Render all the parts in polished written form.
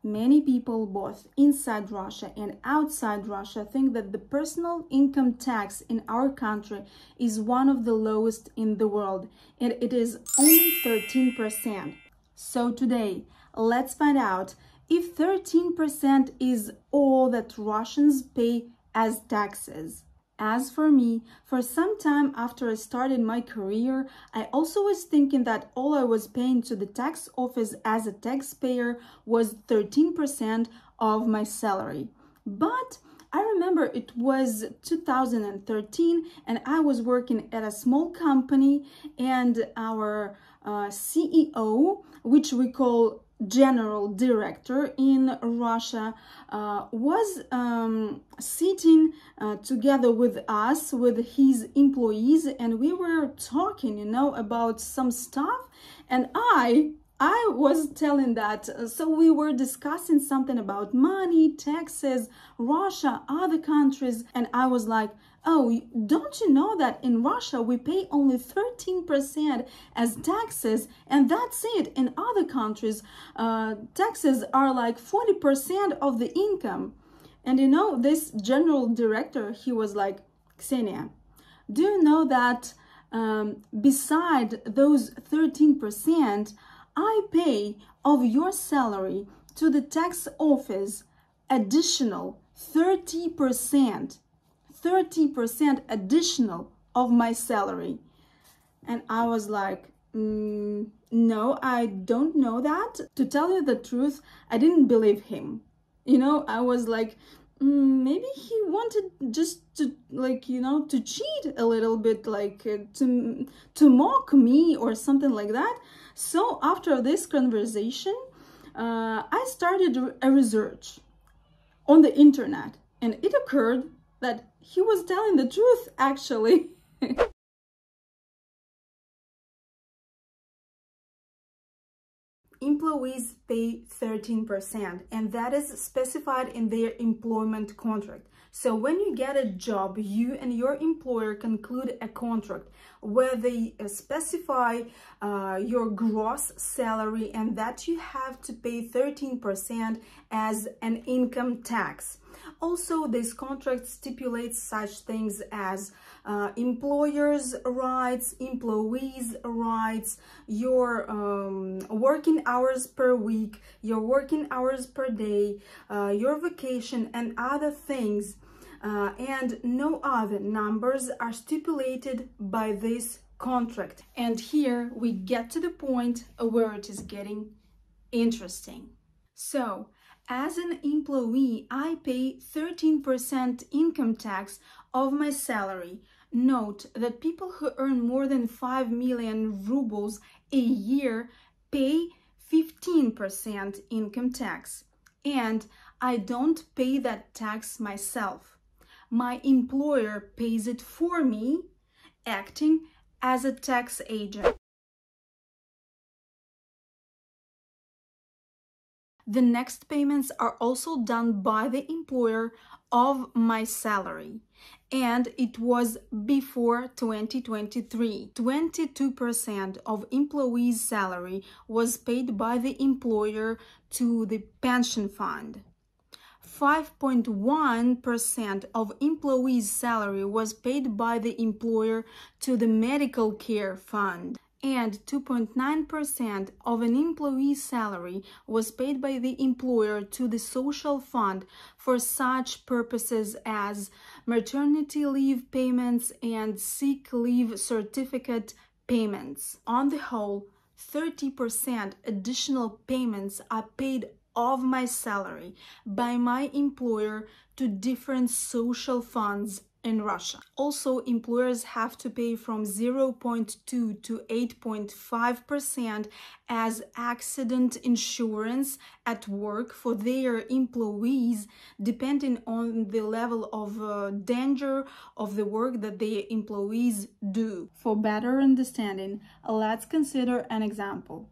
Many people, both inside Russia and outside Russia, think that the personal income tax in our country is one of the lowest in the world, and it is only 13%. So today, let's find out if 13% is all that Russians pay as taxes. As for me, for some time after I started my career, I also was thinking that all I was paying to the tax office as a taxpayer was 13% of my salary. But I remember it was 2013 and I was working at a small company, and our CEO, which we call general director in Russia, was sitting together with us, with his employees, and we were talking, about some stuff, and I was telling that, so we were discussing something about money, taxes, Russia, other countries, and I was like, oh, don't you know that in Russia we pay only 13% as taxes, and that's it. In other countries, taxes are like 40% of the income. And this general director, he was like, Ksenia, do you know that beside those 13%, I pay of your salary to the tax office additional 30%. 30% additional of my salary. And I was like, no, I don't know that. To tell you the truth, I didn't believe him. I was like, maybe he wanted just to, to cheat a little bit, to mock me or something like that. So after this conversation, I started a research on the internet, and it occurred that he was telling the truth, actually. Employees pay 13%, and that is specified in their employment contract. So when you get a job, you and your employer conclude a contract where they specify your gross salary and that you have to pay 13% as an income tax. Also, this contract stipulates such things as employers' rights, employees' rights, your working hours per week, your working hours per day, your vacation, and other things. And no other numbers are stipulated by this contract. And here we get to the point where it is getting interesting. So, as an employee, I pay 13% income tax of my salary. Note that people who earn more than 5 million rubles a year pay 15% income tax. And I don't pay that tax myself. My employer pays it for me, acting as a tax agent. The next payments are also done by the employer of my salary, and it was before 2023. 22% of employees' salary was paid by the employer to the pension fund. 5.1% of employees' salary was paid by the employer to the medical care fund. And 2.9% of an employee's salary was paid by the employer to the social fund for such purposes as maternity leave payments and sick leave certificate payments. On the whole, 30% additional payments are paid of my salary by my employer to different social funds in Russia. Also, employers have to pay from 0.2 to 8.5% as accident insurance at work for their employees, depending on the level of danger of the work that their employees do. For better understanding, let's consider an example.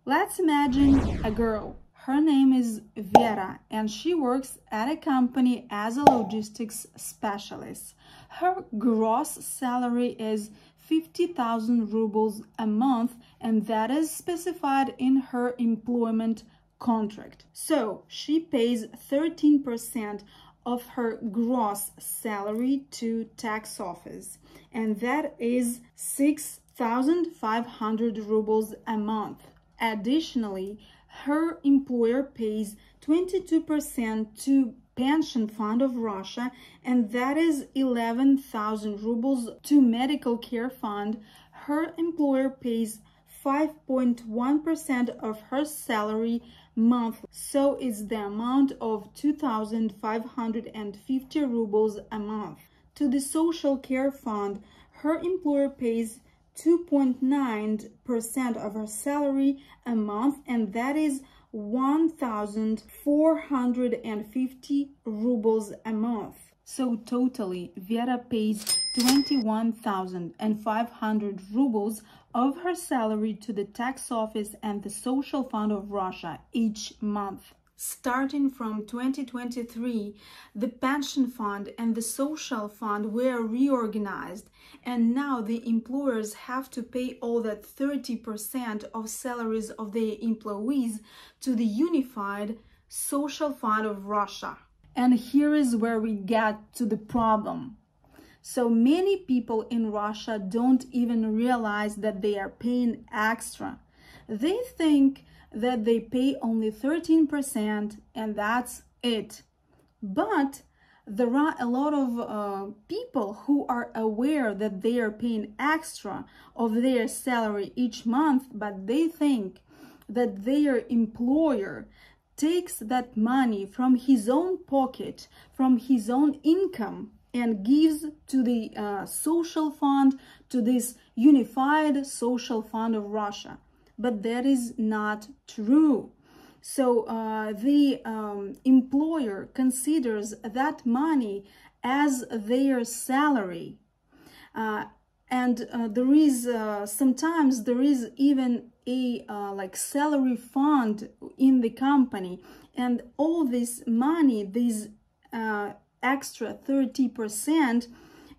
Let's imagine a girl. Her name is Vera, and she works at a company as a logistics specialist. Her gross salary is 50,000 rubles a month, and that is specified in her employment contract. So she pays 13% of her gross salary to tax office, and that is 6,500 rubles a month. Additionally, her employer pays 22% to pension fund of Russia, and that is 11,000 rubles to medical care fund. Her employer pays 5.1% of her salary monthly, so it's the amount of 2,550 rubles a month. To the social care fund, her employer pays 2.9% of her salary a month, and that is 1,450 rubles a month. So totally, Vera pays 21,500 rubles of her salary to the tax office and the social fund of Russia each month. Starting from 2023, the pension fund and the social fund were reorganized, and now the employers have to pay all that 30% of salaries of their employees to the unified social fund of Russia. And here is where we get to the problem. So many people in Russia don't even realize that they are paying extra. They think that they pay only 13% and that's it. But there are a lot of people who are aware that they are paying extra of their salary each month, but they think that their employer takes that money from his own pocket, from his own income, and gives to the social fund, to this unified social fund of Russia. But that is not true. So the employer considers that money as their salary. And there is sometimes there is even a like salary fund in the company, and all this money, this extra 30%,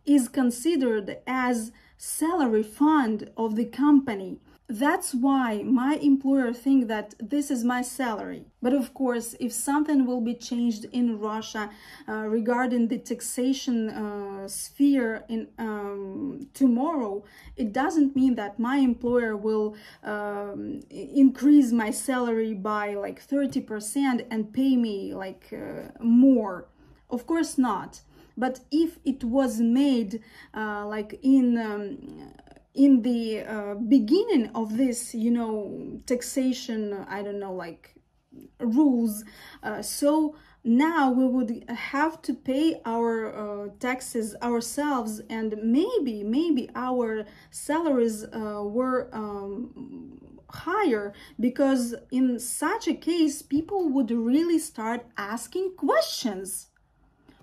is considered as salary fund of the company. That's why my employer think that this is my salary. But of course, if something will be changed in Russia regarding the taxation sphere in tomorrow, it doesn't mean that my employer will increase my salary by like 30% and pay me like more. Of course not. But if it was made like in the beginning of this, you know, taxation, I don't know, like rules, so now we would have to pay our taxes ourselves, and maybe our salaries were higher, because in such a case people would really start asking questions.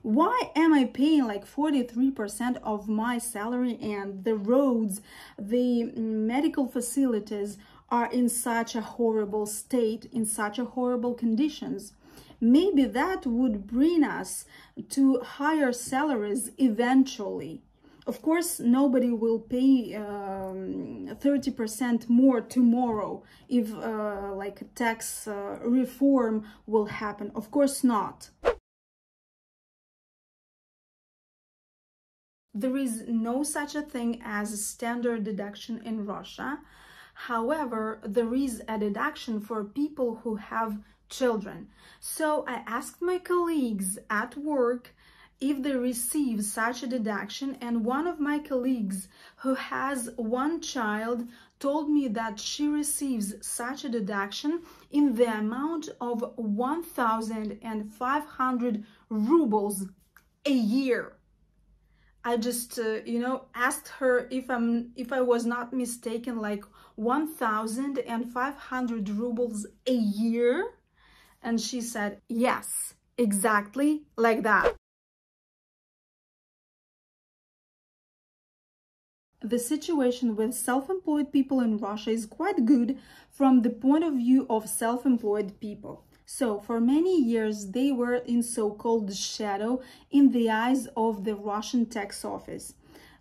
Why am I paying like 43% of my salary, and the roads, the medical facilities are in such a horrible state, in such a horrible conditions? Maybe that would bring us to higher salaries eventually. Of course, nobody will pay 30% more tomorrow if like a tax reform will happen. Of course not. There is no such a thing as a standard deduction in Russia. However, there is a deduction for people who have children. So I asked my colleagues at work if they receive such a deduction, and one of my colleagues who has one child told me that she receives such a deduction in the amount of 1,500 rubles a year. I just, you know, asked her if I was not mistaken, like 1,500 rubles a year, and she said yes, exactly like that. The situation with self-employed people in Russia is quite good from the point of view of self-employed people. So for many years they were in so-called shadow in the eyes of the Russian tax office.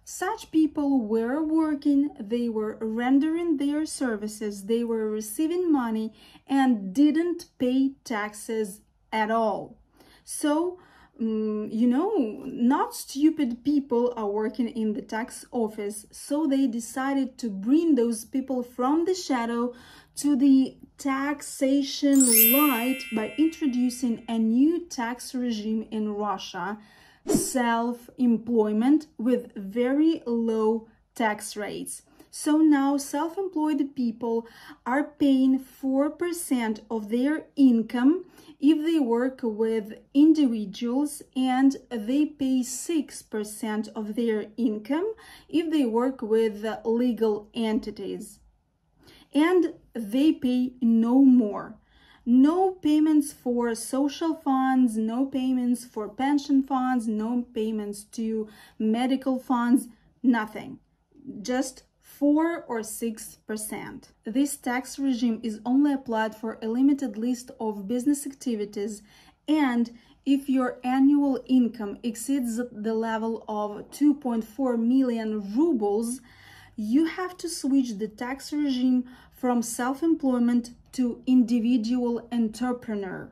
Such people were working, they were rendering their services, they were receiving money and didn't pay taxes at all. So, not stupid people are working in the tax office, so they decided to bring those people from the shadow to the taxation light by introducing a new tax regime in Russia, self-employment with very low tax rates. So now self-employed people are paying 4% of their income if they work with individuals, and they pay 6% of their income if they work with legal entities. And they pay no more. No payments for social funds, no payments for pension funds, no payments to medical funds, nothing. Just 4 or 6%. This tax regime is only applied for a limited list of business activities, and if your annual income exceeds the level of 2.4 million rubles, you have to switch the tax regime from self-employment to individual entrepreneur.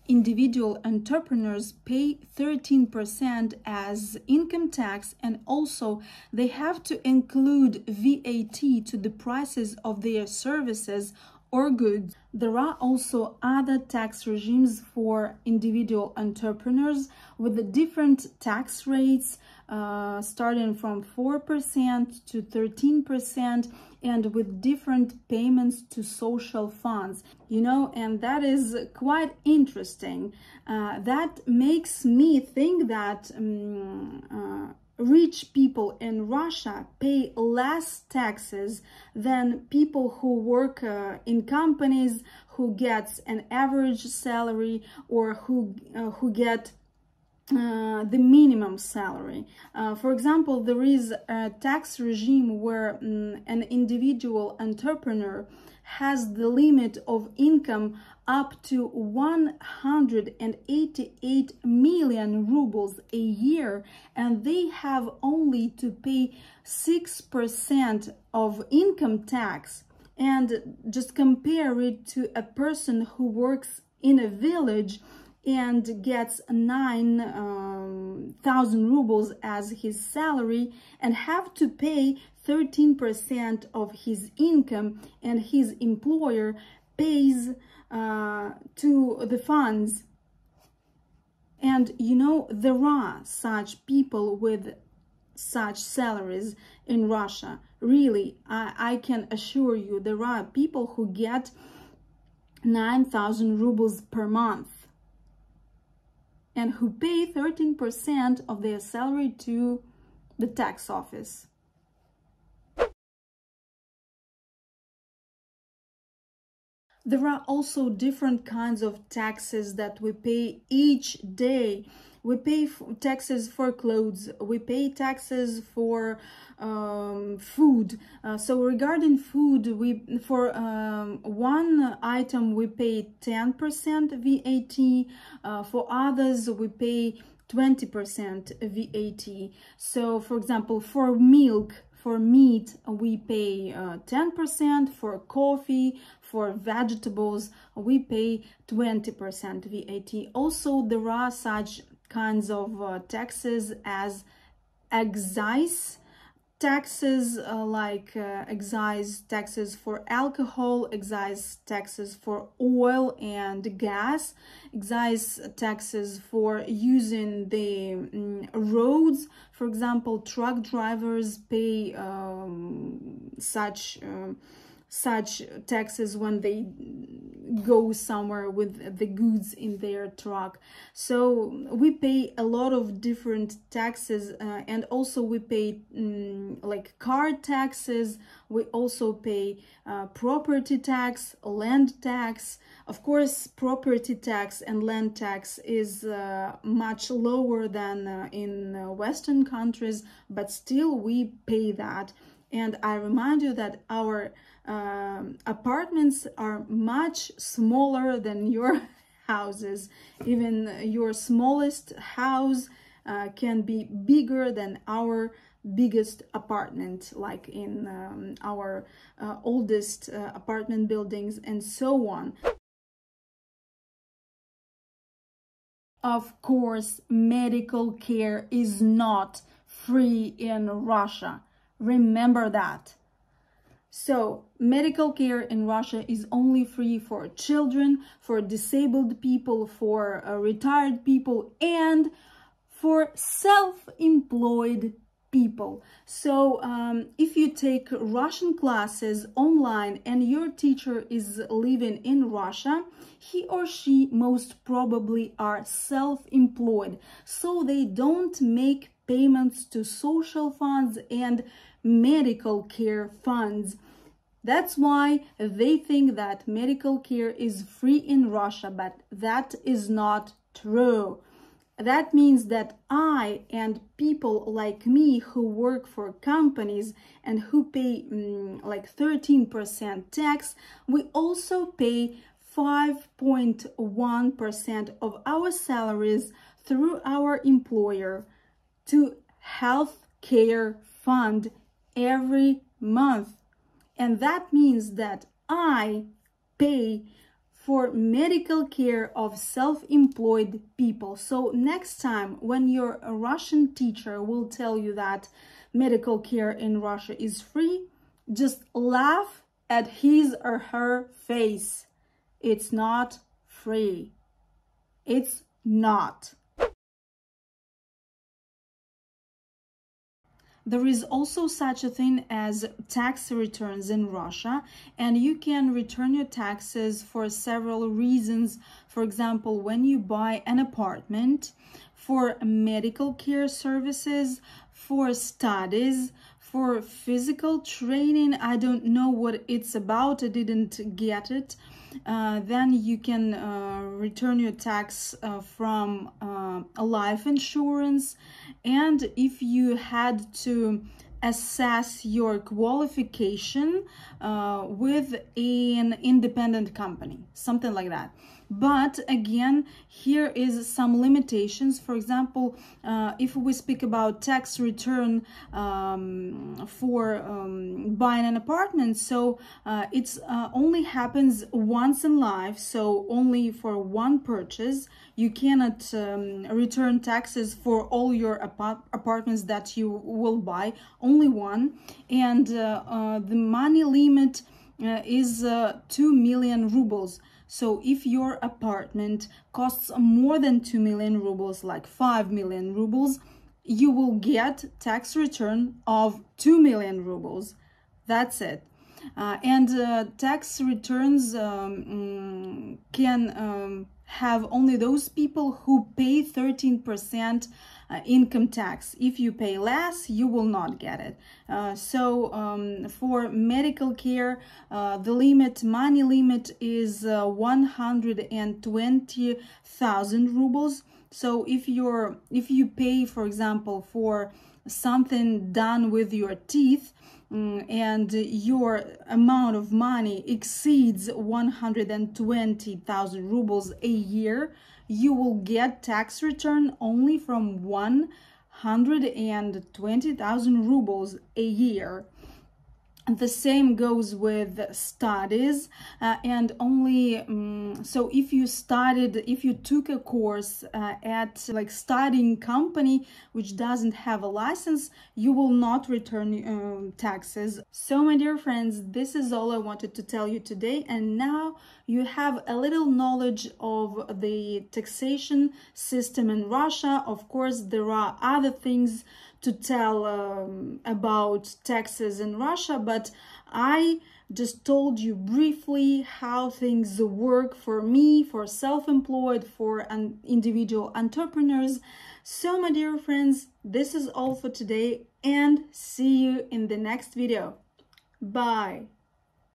Individual entrepreneurs pay 13% as income tax, and also they have to include VAT to the prices of their services or goods. There are also other tax regimes for individual entrepreneurs with different tax rates, starting from 4% to 13%, and with different payments to social funds, and that is quite interesting. That makes me think that rich people in Russia pay less taxes than people who work in companies, who gets an average salary, or who get the minimum salary. For example, there is a tax regime where an individual entrepreneur has the limit of income up to 188 million rubles a year, and they have only to pay 6% of income tax. And just compare it to a person who works in a village and gets 9,000 rubles as his salary and have to pay 13% of his income, and his employer pays to the funds. And there are such people with such salaries in Russia. Really, I can assure you, there are people who get 9,000 rubles per month and who pay 13% of their salary to the tax office. There are also different kinds of taxes that we pay each day. We pay taxes for clothes, we pay taxes for food. So regarding food, for one item we pay 10% VAT, for others we pay 20% VAT. So for example, for milk, for meat, we pay 10%, for coffee, for vegetables, we pay 20% VAT. Also, there are such kinds of taxes as excise taxes, like excise taxes for alcohol, excise taxes for oil and gas, excise taxes for using the roads. For example, truck drivers pay such taxes when they go somewhere with the goods in their truck. So we pay a lot of different taxes, and also we pay like car taxes. We also pay property tax, land tax. Of course, property tax and land tax is much lower than in Western countries, but still we pay that. And I remind you that our apartments are much smaller than your houses. Even your smallest house can be bigger than our biggest apartment, like in our oldest apartment buildings and so on. Of course, medical care is not free in Russia. Remember that. So, medical care in Russia is only free for children, for disabled people, for retired people, and for self-employed people. So, if you take Russian classes online and your teacher is living in Russia, he or she most probably are self-employed, so they don't make payments to social funds and medical care funds. That's why they think that medical care is free in Russia, but that is not true. That means that I and people like me who work for companies and who pay like 13% tax, we also pay 5.1% of our salaries through our employer to health care fund every month. And that means that I pay for medical care of self-employed people. So next time when your Russian teacher will tell you that medical care in Russia is free, just laugh at his or her face. It's not free. It's not. There is also such a thing as tax returns in Russia, and you can return your taxes for several reasons. For example, when you buy an apartment, for medical care services, for studies, for physical training. I don't know what it's about, I didn't get it. Then you can return your tax from life insurance, and if you had to assess your qualification with an independent company, something like that. But again, here is some limitations. For example, if we speak about tax return for buying an apartment, so it's only happens once in life, so only for one purchase. You cannot return taxes for all your apartments that you will buy, only one. And the money limit is 2 million rubles. So if your apartment costs more than 2 million rubles, like 5 million rubles, you will get tax return of 2 million rubles. That's it. And tax returns can have only those people who pay 13% income tax. If you pay less, you will not get it. For medical care, the money limit is 120,000 rubles. So if you pay, for example, for something done with your teeth, and your amount of money exceeds 120,000 rubles a year, you will get tax return only from 120,000 rubles a year. The same goes with studies, and only so if you took a course at like studying company which doesn't have a license, you will not return taxes. So my dear friends, this is all I wanted to tell you today, and now you have a little knowledge of the taxation system in Russia. Of course, there are other things to tell about taxes in Russia, but I just told you briefly how things work for me, for self-employed, for individual entrepreneurs. So my dear friends, this is all for today, and see you in the next video. Bye.